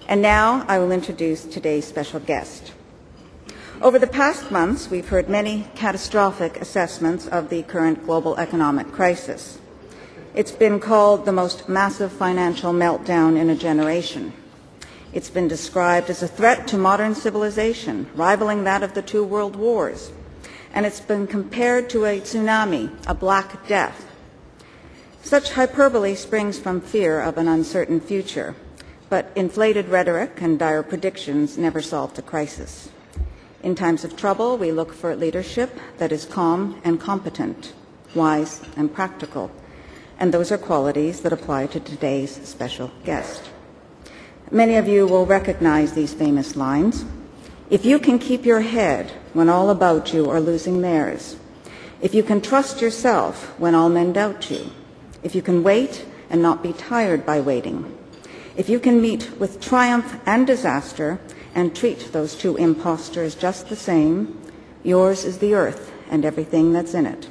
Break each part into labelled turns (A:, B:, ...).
A: And now I will introduce today's special guest. Over the past months, we've heard many catastrophic assessments of the current global economic crisis. It's been called the most massive financial meltdown in a generation. It's been described as a threat to modern civilization, rivaling that of the two world wars. And it's been compared to a tsunami, a black death. Such hyperbole springs from fear of an uncertain future, but inflated rhetoric and dire predictions never solve the crisis. In times of trouble, we look for leadership that is calm and competent, wise and practical, and those are qualities that apply to today's special guest. Many of you will recognize these famous lines. If you can keep your head when all about you are losing theirs, if you can trust yourself when all men doubt you, if you can wait and not be tired by waiting, if you can meet with triumph and disaster and treat those two impostors just the same, yours is the earth and everything that's in it.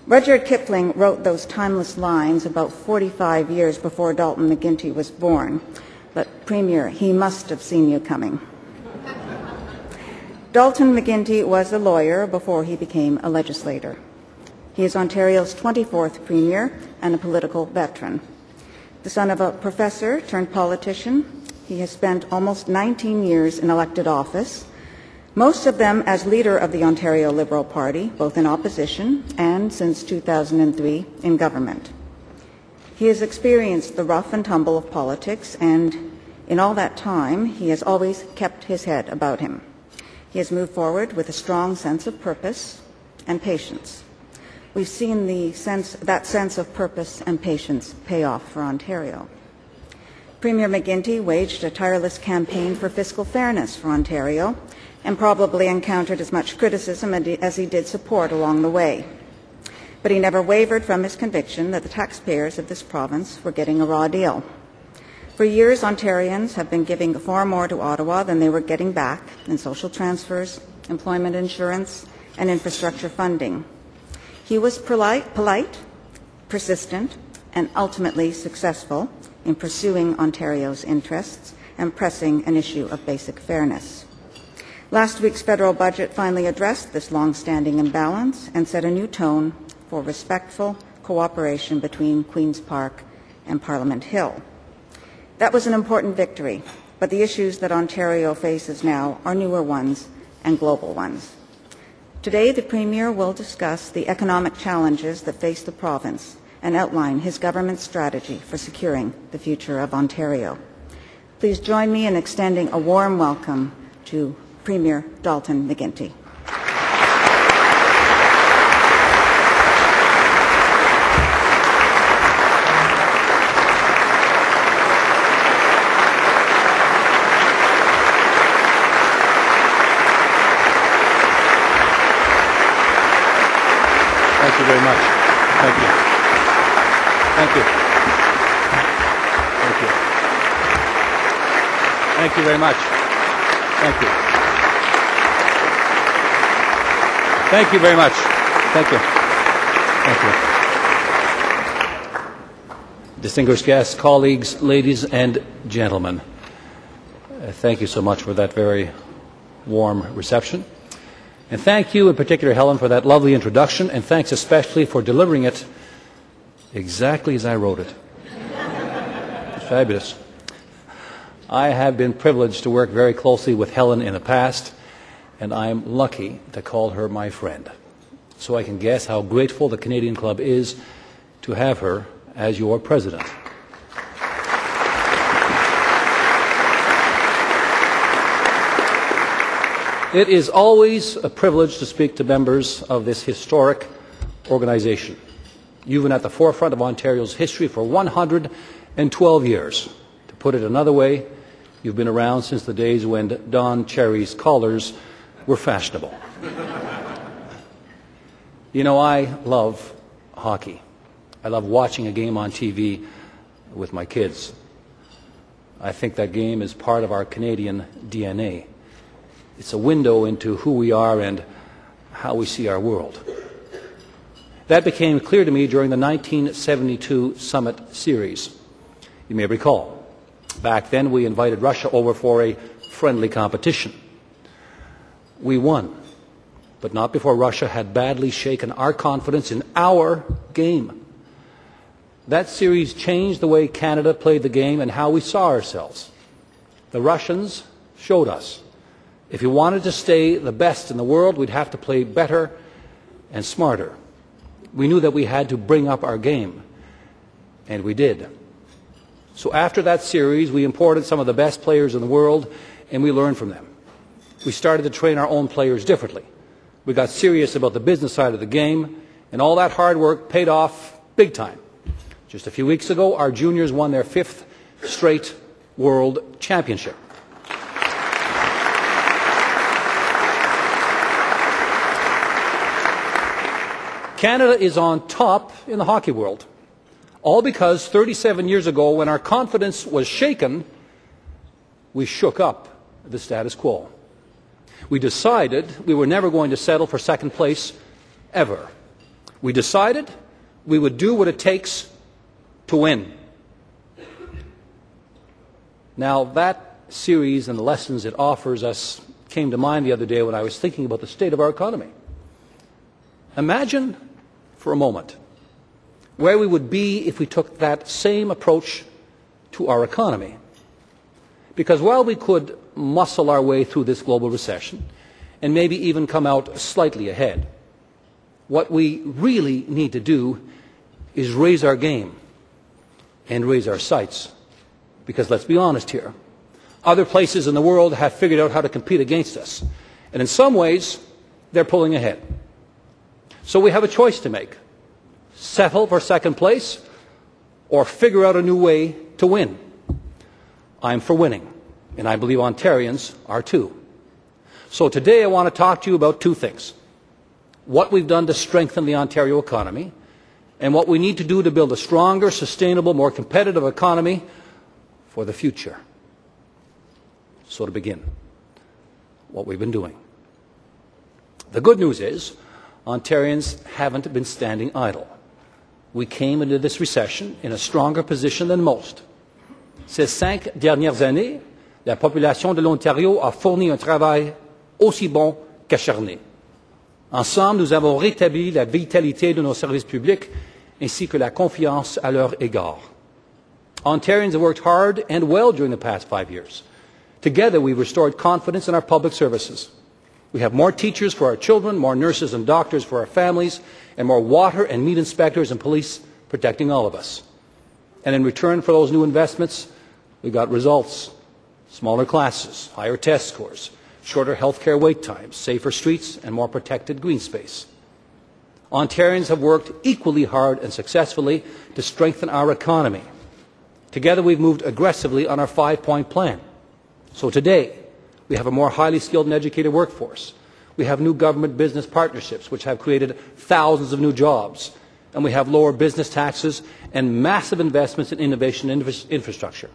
A: Rudyard Kipling wrote those timeless lines about 45 years before Dalton McGuinty was born, but Premier, he must have seen you coming. Dalton McGuinty was a lawyer before he became a legislator. He is Ontario's 24th Premier and a political veteran. The son of a professor turned politician, he has spent almost 19 years in elected office, most of them as leader of the Ontario Liberal Party, both in opposition and, since 2003, in government. He has experienced the rough and tumble of politics, and in all that time, he has always kept his head about him. He has moved forward with a strong sense of purpose and patience. We've seen that sense of purpose and patience pay off for Ontario. Premier McGuinty waged a tireless campaign for fiscal fairness for Ontario and probably encountered as much criticism as he did support along the way. But he never wavered from his conviction that the taxpayers of this province were getting a raw deal. For years, Ontarians have been giving far more to Ottawa than they were getting back in social transfers, employment insurance, and infrastructure funding. He was polite, persistent, and ultimately successful in pursuing Ontario's interests and pressing an issue of basic fairness. Last week's federal budget finally addressed this long-standing imbalance and set a new tone for respectful cooperation between Queen's Park and Parliament Hill. That was an important victory, but the issues that Ontario faces now are newer ones and global ones. Today, the Premier will discuss the economic challenges that face the province and outline his government's strategy for securing the future of Ontario. Please join me in extending a warm welcome to Premier Dalton McGuinty.
B: Thank you very much. Thank you. Thank you. Thank you. Thank you very much. Thank you. Thank you very much. Thank you. Thank you. Distinguished guests, colleagues, ladies and gentlemen, thank you so much for that very warm reception. And thank you in particular, Helen, for that lovely introduction, and thanks especially for delivering it exactly as I wrote it. It's fabulous. I have been privileged to work very closely with Helen in the past, and I'm lucky to call her my friend. So I can guess how grateful the Canadian Club is to have her as your president. It is always a privilege to speak to members of this historic organization. You've been at the forefront of Ontario's history for 112 years. To put it another way, you've been around since the days when Don Cherry's collars were fashionable. You know, I love hockey. I love watching a game on TV with my kids. I think that game is part of our Canadian DNA. It's a window into who we are and how we see our world. That became clear to me during the 1972 Summit Series. You may recall, Back then, we invited Russia over for a friendly competition. We won, but not before Russia had badly shaken our confidence in our game. That series changed the way Canada played the game and how we saw ourselves. The Russians showed us if we wanted to stay the best in the world, we'd have to play better and smarter. We knew that we had to bring up our game, and we did. So after that series, we imported some of the best players in the world, and we learned from them. We started to train our own players differently. We got serious about the business side of the game, and all that hard work paid off big time. Just a few weeks ago, our juniors won their 5th straight World Championship. Canada is on top in the hockey world, all because 37 years ago, when our confidence was shaken, we shook up the status quo. We decided we were never going to settle for second place, ever. We decided we would do what it takes to win. Now, that series and the lessons it offers us came to mind the other day when I was thinking about the state of our economy. Imagine for a moment where we would be if we took that same approach to our economy. Because while we could muscle our way through this global recession and maybe even come out slightly ahead, what we really need to do is raise our game and raise our sights. Because let's be honest here, other places in the world have figured out how to compete against us. And in some ways, they're pulling ahead. So we have a choice to make. Settle for second place or figure out a new way to win. I'm for winning, and I believe Ontarians are too. So today I want to talk to you about two things. What we've done to strengthen the Ontario economy and what we need to do to build a stronger, sustainable, more competitive economy for the future. So to begin, what we've been doing. The good news is Ontarians haven't been standing idle. We came into this recession in a stronger position than most. Ces 5 dernières années, la population de l'Ontario a fourni un travail aussi bon qu'acharné. Ensemble, nous avons rétabli la vitalité de nos services publics ainsi que la confiance à leur égard. Ontarians have worked hard and well during the past 5 years. Together, we've restored confidence in our public services. We have more teachers for our children, more nurses and doctors for our families, and more water and meat inspectors and police protecting all of us. And in return for those new investments, we got results. Smaller classes, higher test scores, shorter health care wait times, safer streets, and more protected green space. Ontarians have worked equally hard and successfully to strengthen our economy. Together, we've moved aggressively on our 5-point plan. So today, we have a more highly skilled and educated workforce. We have new government-business partnerships, which have created thousands of new jobs. And we have lower business taxes and massive investments in innovation and infrastructure.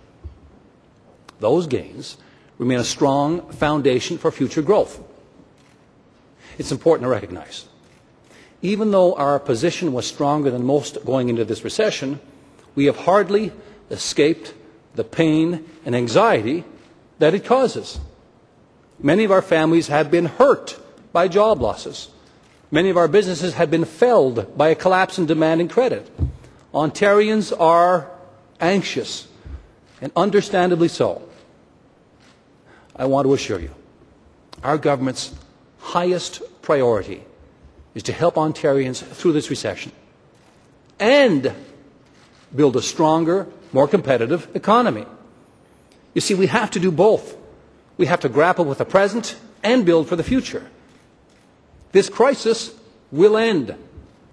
B: Those gains remain a strong foundation for future growth. It's important to recognize, even though our position was stronger than most going into this recession, we have hardly escaped the pain and anxiety that it causes. Many of our families have been hurt by job losses. Many of our businesses have been felled by a collapse in demand and credit. Ontarians are anxious, and understandably so. I want to assure you, our government's highest priority is to help Ontarians through this recession and build a stronger, more competitive economy. You see, we have to do both. We have to grapple with the present and build for the future. This crisis will end.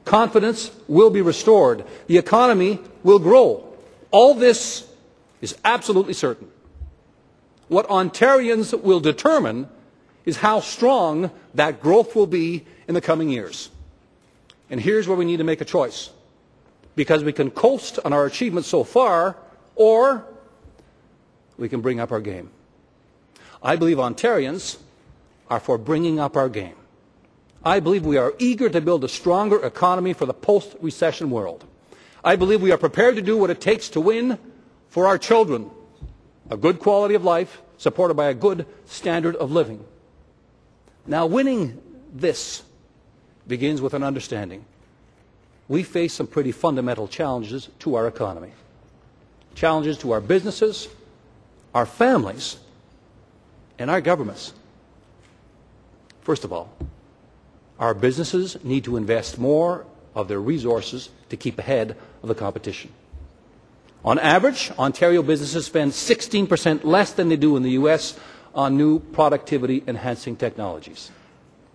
B: Confidence will be restored. The economy will grow. All this is absolutely certain. What Ontarians will determine is how strong that growth will be in the coming years. And here's where we need to make a choice. Because we can coast on our achievements so far, or we can bring up our game. I believe Ontarians are for bringing up our game. I believe we are eager to build a stronger economy for the post-recession world. I believe we are prepared to do what it takes to win for our children a good quality of life supported by a good standard of living. Now, winning this begins with an understanding. We face some pretty fundamental challenges to our economy. Challenges to our businesses, our families, and our governments. First of all, our businesses need to invest more of their resources to keep ahead of the competition. On average, Ontario businesses spend 16% less than they do in the US on new productivity-enhancing technologies.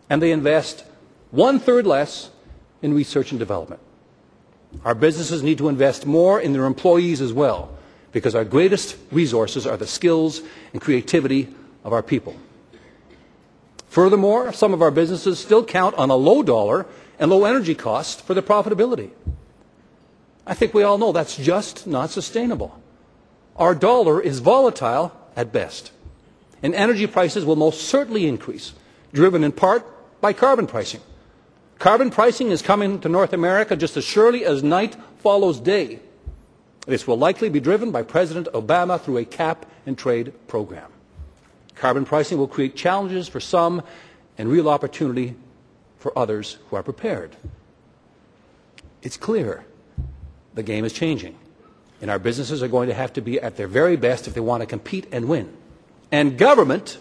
B: And they invest 1/3 less in research and development. Our businesses need to invest more in their employees as well, because our greatest resources are the skills and creativity of our people. Furthermore, some of our businesses still count on a low dollar and low energy cost for their profitability. I think we all know that's just not sustainable. Our dollar is volatile at best, and energy prices will most certainly increase, driven in part by carbon pricing. Carbon pricing is coming to North America just as surely as night follows day. This will likely be driven by President Obama through a cap-and-trade program. Carbon pricing will create challenges for some and real opportunity for others who are prepared. It's clear the game is changing, and our businesses are going to have to be at their very best if they want to compete and win. And government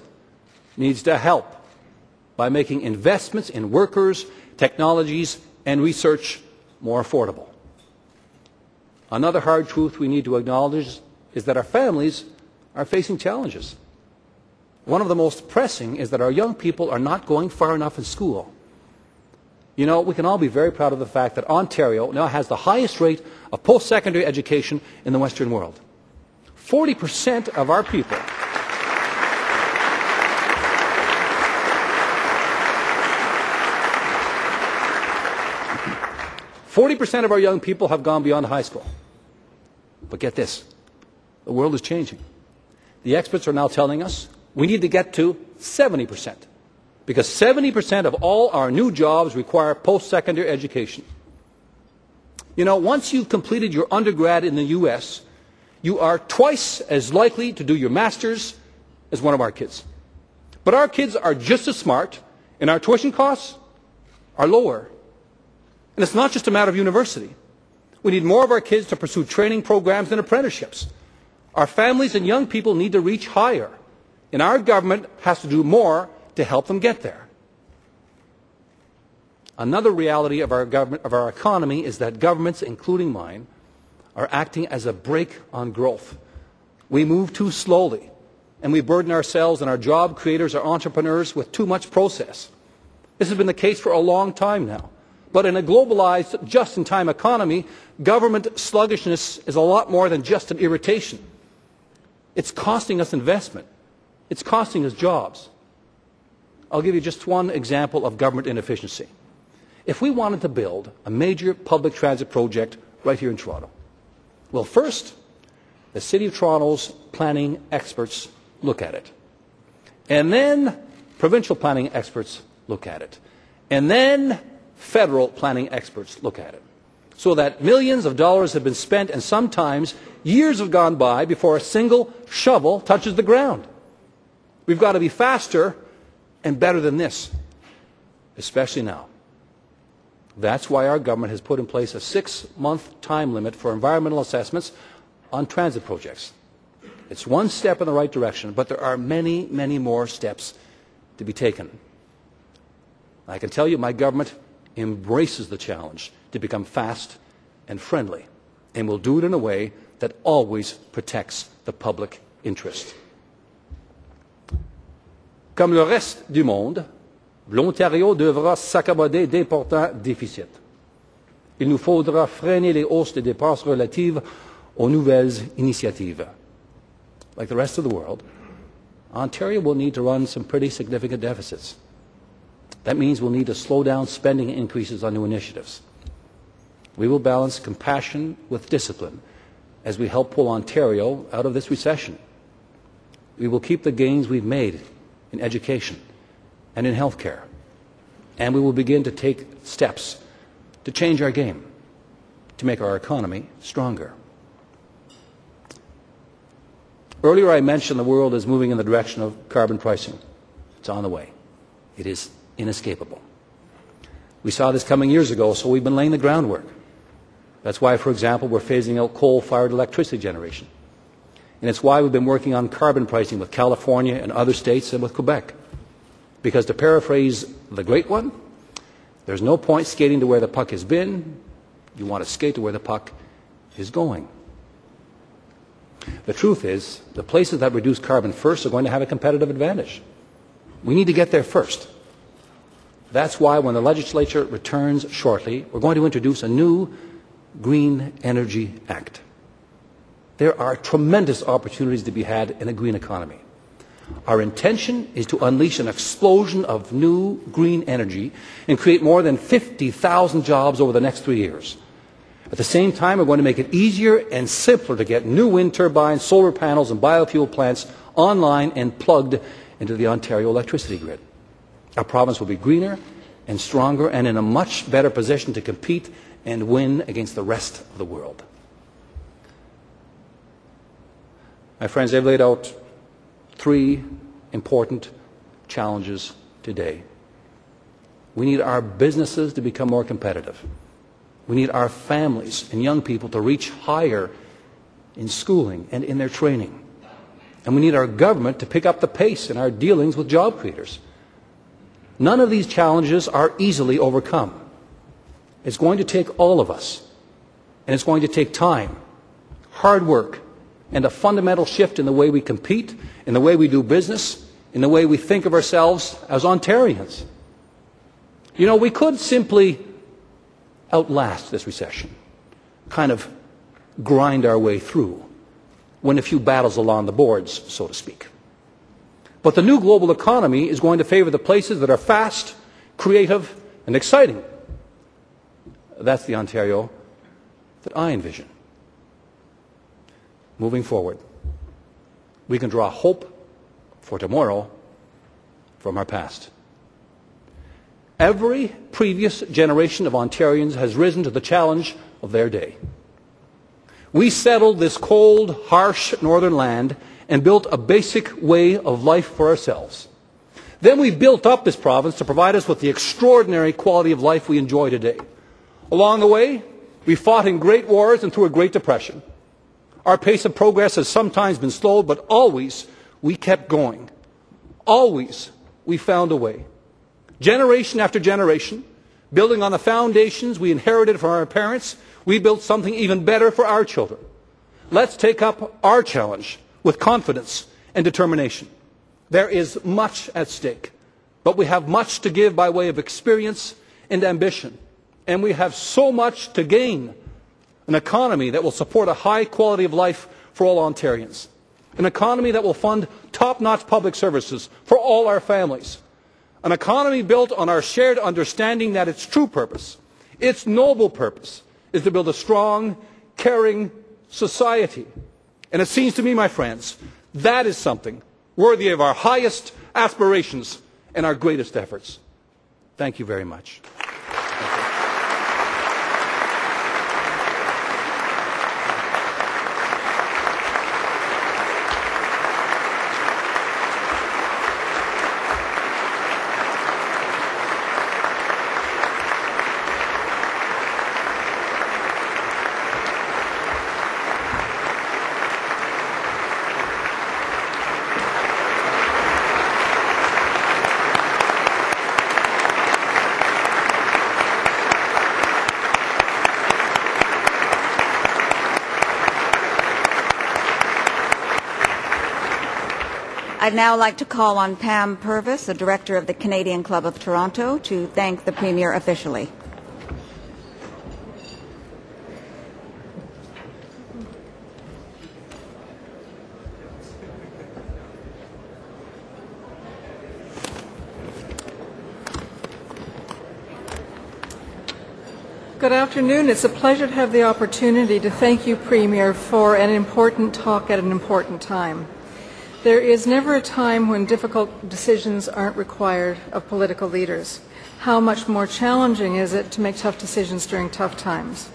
B: needs to help by making investments in workers, technologies, and research more affordable. Another hard truth we need to acknowledge is that our families are facing challenges. One of the most pressing is that our young people are not going far enough in school. You know, we can all be very proud of the fact that Ontario now has the highest rate of post-secondary education in the Western world. 40% of our people 40% of our young people have gone beyond high school. But get this, the world is changing. The experts are now telling us we need to get to 70%, because 70% of all our new jobs require post-secondary education. You know, once you've completed your undergrad in the US, you are twice as likely to do your master's as one of our kids. But our kids are just as smart, and our tuition costs are lower. And it's not just a matter of university. We need more of our kids to pursue training programs and apprenticeships. Our families and young people need to reach higher, and our government has to do more to help them get there. Another reality of our economy is that governments, including mine, are acting as a brake on growth. We move too slowly, and we burden ourselves and our job creators, our entrepreneurs, with too much process. This has been the case for a long time now. But in a globalized, just-in-time economy, government sluggishness is a lot more than just an irritation. It's costing us investment. It's costing us jobs. I'll give you just one example of government inefficiency. If we wanted to build a major public transit project right here in Toronto, well, first, the City of Toronto's planning experts look at it. And then provincial planning experts look at it. And then federal planning experts look at it. So that millions of dollars have been spent, and sometimes years have gone by before a single shovel touches the ground. We've got to be faster and better than this, especially now. That's why our government has put in place a 6-month time limit for environmental assessments on transit projects. It's one step in the right direction, but there are many, many more steps to be taken. I can tell you my government embraces the challenge to become fast and friendly, and will do it in a way that always protects the public interest. Comme le reste du monde, l'Ontario devra s'accommoder d'importants déficits. Il nous faudra freiner les hausses des dépenses relatives aux nouvelles initiatives. Like the rest of the world, Ontario will need to run some pretty significant deficits. That means we'll need to slow down spending increases on new initiatives. We will balance compassion with discipline as we help pull Ontario out of this recession. We will keep the gains we've made in education and in health care, and we will begin to take steps to change our game, to make our economy stronger. Earlier I mentioned the world is moving in the direction of carbon pricing. It's on the way. It is inescapable. We saw this coming years ago, so we've been laying the groundwork. That's why, for example, we're phasing out coal-fired electricity generation. And it's why we've been working on carbon pricing with California and other states and with Quebec. Because to paraphrase the great one, there's no point skating to where the puck has been. You want to skate to where the puck is going. The truth is, the places that reduce carbon first are going to have a competitive advantage. We need to get there first. That's why when the legislature returns shortly, we're going to introduce a new Green Energy Act. There are tremendous opportunities to be had in a green economy. Our intention is to unleash an explosion of new green energy and create more than 50,000 jobs over the next 3 years. At the same time, we're going to make it easier and simpler to get new wind turbines, solar panels and biofuel plants online and plugged into the Ontario electricity grid. Our province will be greener and stronger and in a much better position to compete and win against the rest of the world. My friends, I've laid out 3 important challenges today. We need our businesses to become more competitive. We need our families and young people to reach higher in schooling and in their training. And we need our government to pick up the pace in our dealings with job creators. None of these challenges are easily overcome. It's going to take all of us, and it's going to take time, hard work, and a fundamental shift in the way we compete, in the way we do business, in the way we think of ourselves as Ontarians. You know, we could simply outlast this recession, kind of grind our way through, win a few battles along the boards, so to speak. But the new global economy is going to favor the places that are fast, creative, and exciting. That's the Ontario that I envision. Moving forward, we can draw hope for tomorrow from our past. Every previous generation of Ontarians has risen to the challenge of their day. We settled this cold, harsh northern land and built a basic way of life for ourselves. Then we built up this province to provide us with the extraordinary quality of life we enjoy today. Along the way, we fought in great wars and through a Great Depression. Our pace of progress has sometimes been slowed, but always we kept going. Always we found a way. Generation after generation, building on the foundations we inherited from our parents, we built something even better for our children. Let's take up our challenge with confidence and determination. There is much at stake, but we have much to give by way of experience and ambition. And we have so much to gain. An economy that will support a high quality of life for all Ontarians. An economy that will fund top-notch public services for all our families. An economy built on our shared understanding that its true purpose, its noble purpose, is to build a strong, caring society. And it seems to me, my friends, that is something worthy of our highest aspirations and our greatest efforts. Thank you very much.
A: I'd now like to call on Pam Purvis, the Director of the Canadian Club of Toronto, to thank the Premier officially.
C: Good afternoon. It's a pleasure to have the opportunity to thank you, Premier, for an important talk at an important time. There is never a time when difficult decisions aren't required of political leaders. How much more challenging is it to make tough decisions during tough times?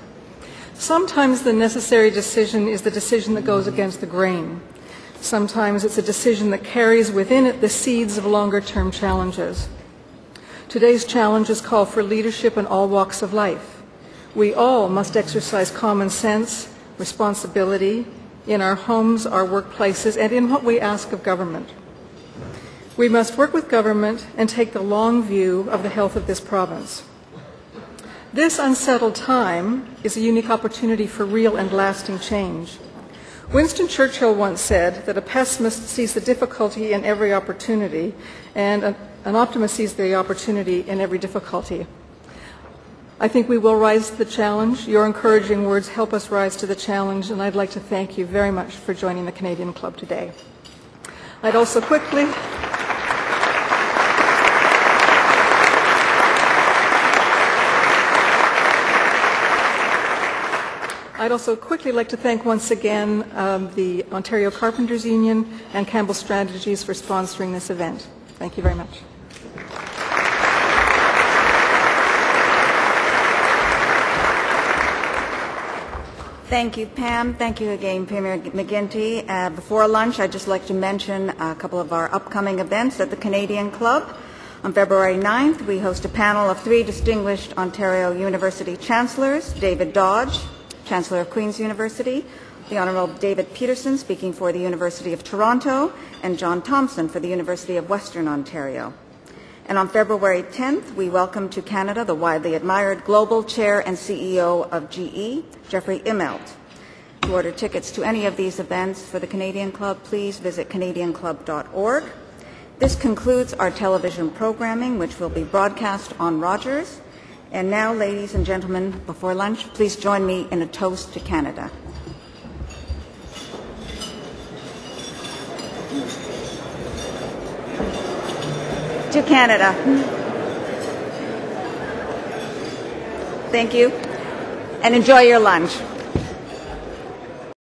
C: Sometimes the necessary decision is the decision that goes against the grain. Sometimes it's a decision that carries within it the seeds of longer-term challenges. Today's challenges call for leadership in all walks of life. We all must exercise common sense, responsibility in our homes, our workplaces, and in what we ask of government. We must work with government and take the long view of the health of this province. This unsettled time is a unique opportunity for real and lasting change. Winston Churchill once said that a pessimist sees the difficulty in every opportunity, and an optimist sees the opportunity in every difficulty. I think we will rise to the challenge. Your encouraging words help us rise to the challenge, and I'd like to thank you very much for joining the Canadian Club today. I'd also quickly like to thank once again the Ontario Carpenters Union and Campbell Strategies for sponsoring this event. Thank you very much.
A: Thank you, Pam. Thank you again, Premier McGuinty. Before lunch, I'd just like to mention a couple of our upcoming events at the Canadian Club. On February 9th, we host a panel of 3 distinguished Ontario University Chancellors: David Dodge, Chancellor of Queen's University, the Honourable David Peterson, speaking for the University of Toronto, and John Thompson for the University of Western Ontario. And on February 10th, we welcome to Canada the widely admired Global Chair and CEO of GE, Jeffrey Immelt. To order tickets to any of these events for the Canadian Club, please visit canadianclub.org. This concludes our television programming, which will be broadcast on Rogers. And now, ladies and gentlemen, before lunch, please join me in a toast to Canada. To Canada. Thank you, and enjoy your lunch.